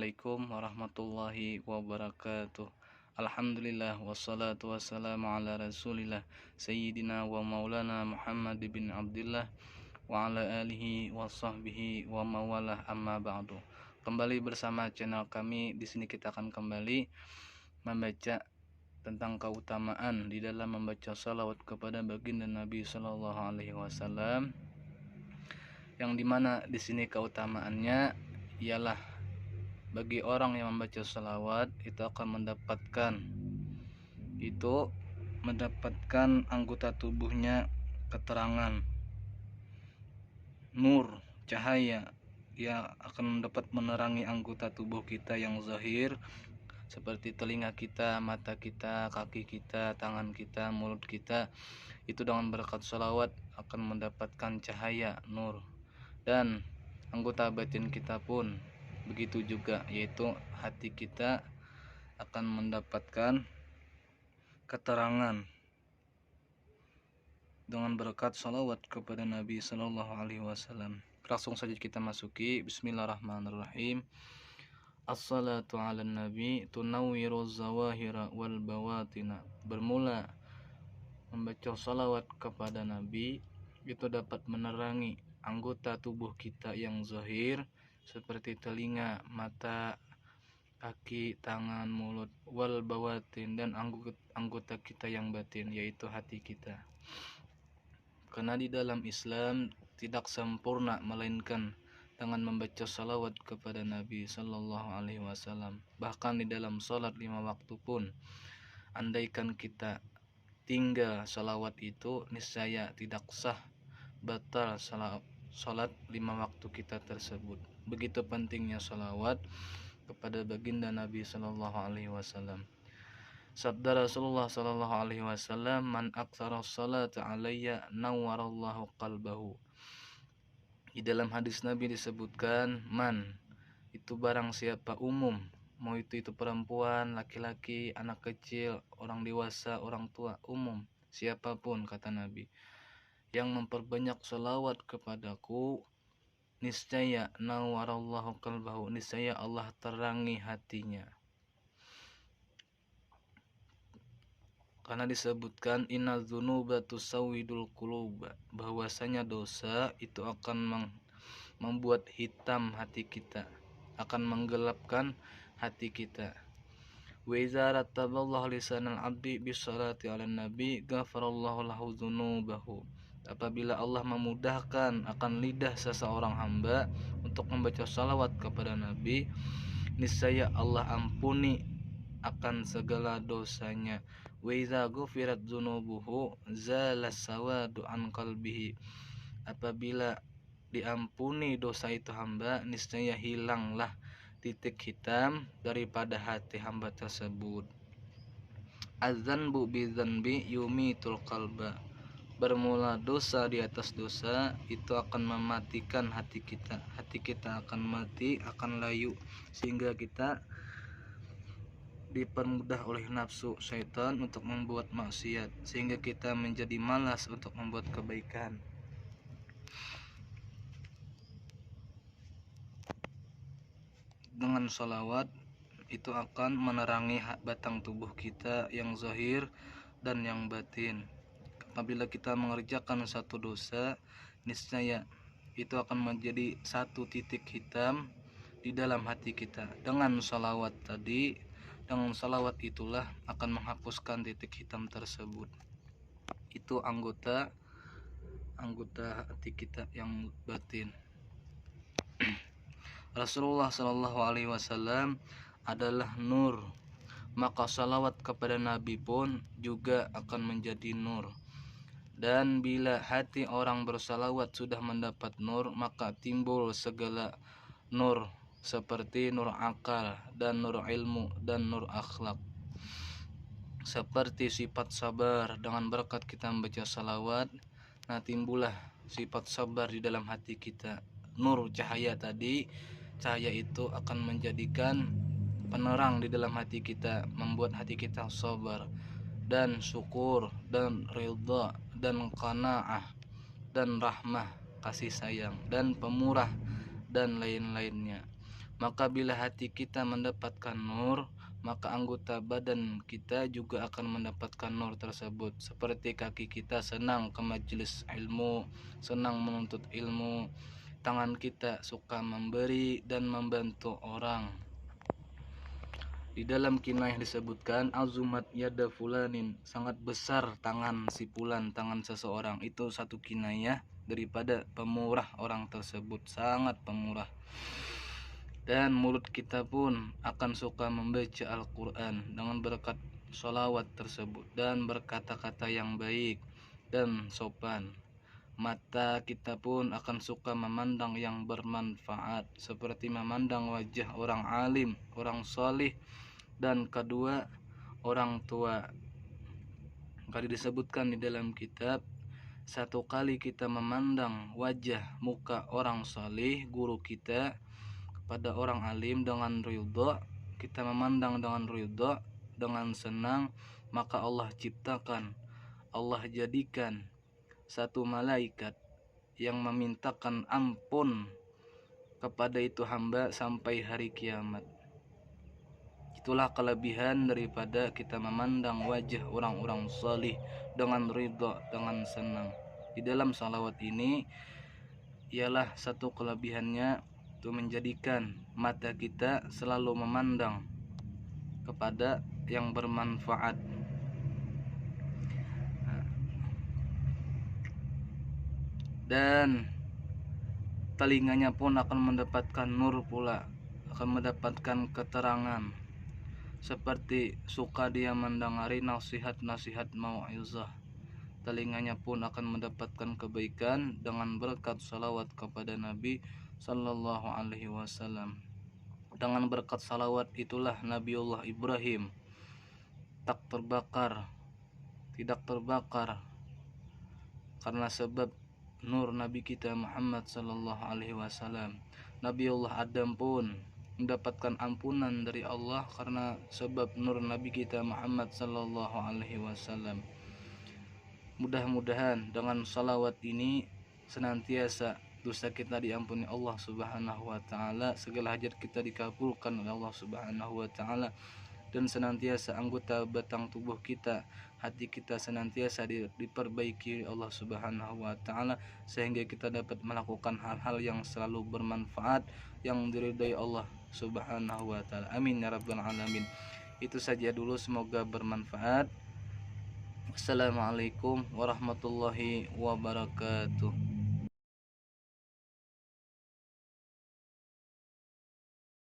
Assalamualaikum warahmatullahi wabarakatuh. Alhamdulillah wassalatu wassalamu ala rasulillah Sayyidina wa maulana Muhammad bin Abdullah wa ala alihi wa sahbihi wa mawalah, amma ba'du. Kembali bersama channel kami. Di sini kita akan kembali membaca tentang keutamaan di dalam membaca salawat kepada baginda Nabi Sallallahu Alaihi Wasallam, yang dimana di sini keutamaannya ialah bagi orang yang membaca salawat itu akan mendapatkan anggota tubuhnya keterangan, nur, cahaya yang akan dapat menerangi anggota tubuh kita yang zahir seperti telinga kita, mata kita, kaki kita, tangan kita, mulut kita. Itu dengan berkat salawat akan mendapatkan cahaya, nur. Dan anggota batin kita pun begitu juga, yaitu hati kita akan mendapatkan keterangan dengan berkat salawat kepada Nabi Sallallahu Alaihi Wasallam. Langsung saja kita masuki. Bismillahirrahmanirrahim. As-salatu ala nabi tunawwiru zawahira wal bawatina. Bermula membaca salawat kepada Nabi itu dapat menerangi anggota tubuh kita yang zahir seperti telinga, mata, kaki, tangan, mulut, wal bawatin, dan anggota kita yang batin, yaitu hati kita. Karena di dalam Islam tidak sempurna melainkan dengan membaca salawat kepada Nabi Sallallahu Alaihi Wasallam. Bahkan di dalam salat 5 waktu pun, andaikan kita tinggal salawat itu, niscaya tidak sah, batal salat 5 waktu kita tersebut. Begitu pentingnya salawat kepada baginda Nabi Sallallahu Alaihi Wasallam. Sabda Rasulullah Sallallahu Alaihi Wasallam, man aktsara salata alayya nawwarallahu qalbahu. Di dalam hadis Nabi disebutkan, man itu barang siapa, umum, mau itu perempuan, laki-laki, anak kecil, orang dewasa, orang tua, umum, siapapun, kata Nabi, yang memperbanyak salawat kepadaku, niscaya nawwarallahu qalbahu, niscaya Allah terangi hatinya. Karena disebutkan inna dzunuba tusawwidul qulub, bahwasanya dosa itu akan membuat hitam hati kita, akan menggelapkan hati kita. Wa idza rattaballahu lisanal abdi bisalati 'alan nabi ghafarallahu lahu dzunubahu. Apabila Allah memudahkan akan lidah seseorang hamba untuk membaca salawat kepada Nabi, niscaya Allah ampuni akan segala dosanya. Wa idza ghufirat dzunubuhu zala sawadu an qalbihi. Apabila diampuni dosa itu hamba, niscaya hilanglah titik hitam daripada hati hamba tersebut. Az-dzanbu bi-dzanbi yumitul qalba. Bermula dosa di atas dosa itu akan mematikan hati kita. Hati kita akan mati, akan layu, sehingga kita dipermudah oleh nafsu syaitan untuk membuat maksiat, sehingga kita menjadi malas untuk membuat kebaikan. Dengan salawat itu akan menerangi batang tubuh kita yang zahir dan yang batin. Apabila kita mengerjakan satu dosa, niscaya itu akan menjadi satu titik hitam di dalam hati kita. Dengan salawat tadi, dengan salawat itulah akan menghapuskan titik hitam tersebut. Itu anggota hati kita yang batin. Rasulullah Shallallahu Alaihi Wasallam adalah nur, maka salawat kepada Nabi pun juga akan menjadi nur. Dan bila hati orang bersalawat sudah mendapat nur, maka timbul segala nur seperti nur akal dan nur ilmu dan nur akhlak. Seperti sifat sabar, dengan berkat kita membaca salawat, nah timbullah sifat sabar di dalam hati kita. Nur cahaya tadi, cahaya itu akan menjadikan penerang di dalam hati kita, membuat hati kita sabar dan syukur dan ridha dan qanaah dan rahmah, kasih sayang dan pemurah dan lain-lainnya. Maka bila hati kita mendapatkan nur, maka anggota badan kita juga akan mendapatkan nur tersebut. Seperti kaki kita senang ke majelis ilmu, senang menuntut ilmu, tangan kita suka memberi dan membantu orang. Di dalam kinayah disebutkan azumat yada fulanin, sangat besar tangan si fulan, tangan seseorang. Itu satu kinayah daripada pemurah orang tersebut, sangat pemurah. Dan mulut kita pun akan suka membaca Al-Quran dengan berkat sholawat tersebut dan berkata-kata yang baik dan sopan. Mata kita pun akan suka memandang yang bermanfaat, seperti memandang wajah orang alim, orang solih, dan kedua orang tua. Kali disebutkan di dalam kitab, satu kali kita memandang wajah muka orang solih, guru kita, pada orang alim dengan ridha, kita memandang dengan ridha, dengan senang, maka Allah ciptakan, Allah jadikan satu malaikat yang memintakan ampun kepada itu hamba sampai hari kiamat. Itulah kelebihan daripada kita memandang wajah orang-orang salih dengan ridha, dengan senang. Di dalam salawat ini ialah satu kelebihannya, itu menjadikan mata kita selalu memandang kepada yang bermanfaat. Dan telinganya pun akan mendapatkan nur pula, akan mendapatkan keterangan, seperti suka dia mendengari nasihat-nasihat mau'izah. Telinganya pun akan mendapatkan kebaikan dengan berkat salawat kepada Nabi Sallallahu Alaihi Wasallam. Dengan berkat salawat itulah Nabiullah Ibrahim tidak terbakar karena sebab nur Nabi kita Muhammad Sallallahu Alaihi Wasallam. Nabiullah Adam pun mendapatkan ampunan dari Allah karena sebab nur Nabi kita Muhammad Sallallahu Alaihi Wasallam. Mudah-mudahan dengan salawat ini senantiasa dosa kita diampuni Allah Subhanahu wa taala, segala hajat kita dikabulkan oleh Allah Subhanahu wa taala, dan senantiasa anggota batang tubuh kita, hati kita senantiasa diperbaiki oleh Allah Subhanahu wa taala, sehingga kita dapat melakukan hal-hal yang selalu bermanfaat, yang diridhai Allah Subhanahu wa taala. Amin ya rabbal alamin. Itu saja dulu, semoga bermanfaat. Assalamualaikum warahmatullahi wabarakatuh.